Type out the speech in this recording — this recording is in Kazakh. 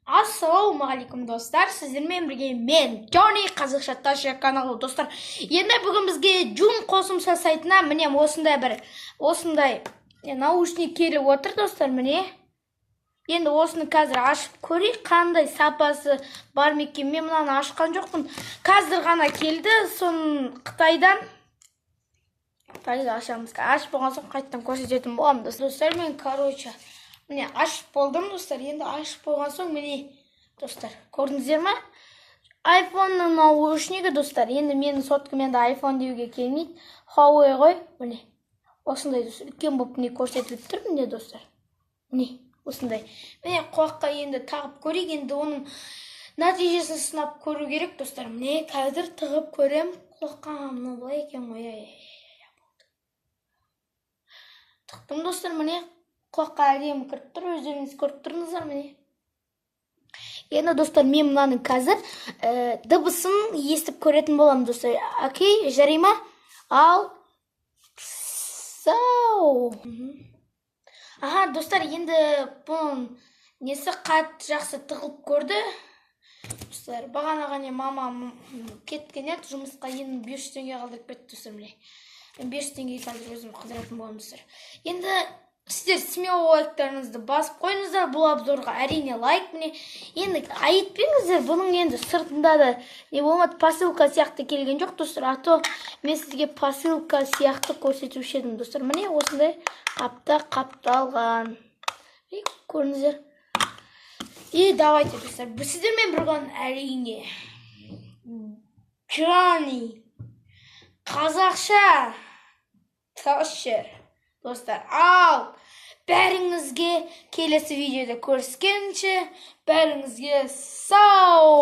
Ассалаумағалейкум достар, сіздермен бірге мен Джонни қазақша ташы каналы достар. Енді бүгін бізге Joom қосымша сайтына міне осындай наушник келіп отыр достар, міне. Енді осыны қазір ашып көрейік, қандай сапасы бар ма екен. Мен мынаны ашқан жоқпын. Қазір ғана келді, соның Қытайдан ашамыз. Ашып болған соң қайттан көрсететін боламын достар. Мен міне ашып болдым достар. Енді ашып болған соң міне достар, көрдіңіздер ме? iPhone-ның наушнигі достар. Енді менің соткамен iPhone деуге келмейді. Huawei ғой, міне. Осындай достар. Үлкен болып міне көрсетіліп тұр міне достар. Міне осындай. Міне құлаққа енді тағып көрейік. Енді оның нәтижесін сынап көру керек достар. Міне қазір тығып көрем. Құлаққа мына былай екен ғой. Тықтым достар, міне құлаққа әдемі кіріп тұр. Өздеріңіз көріп тұрыңыздар міне. Енді достар, мен мынаның қазір дыбысын естіп көретін болам достар. Окей, жарай ма? Ал сау. Аха, достар, енді бұның несі қатты жақсы тығылып көрді. Достар, бағанаға не мамам кеткен еді жұмысқа, енді 500 теңге қалдырып кетті достар міне. 500 теңге қазір өзім қыдыратын болам достар. Енді сіздер смело лайктарыңызды басып қойыңыздар, бұл обзорға әрине лайк міне. Енді айтпеңіздер, бұның енді сыртында да не болмады, посылка сияқты келген жоқ достар. А то мен сізге посылка сияқты көрсетуші едім достар. Міне осындай қапта қапталған. Көріңіздер. И давайте достар, сіздермен бірген әрине Джонни қазақша ташы достар. Ал бәріңізге келесі видеода көріскенше бәріңізге сау.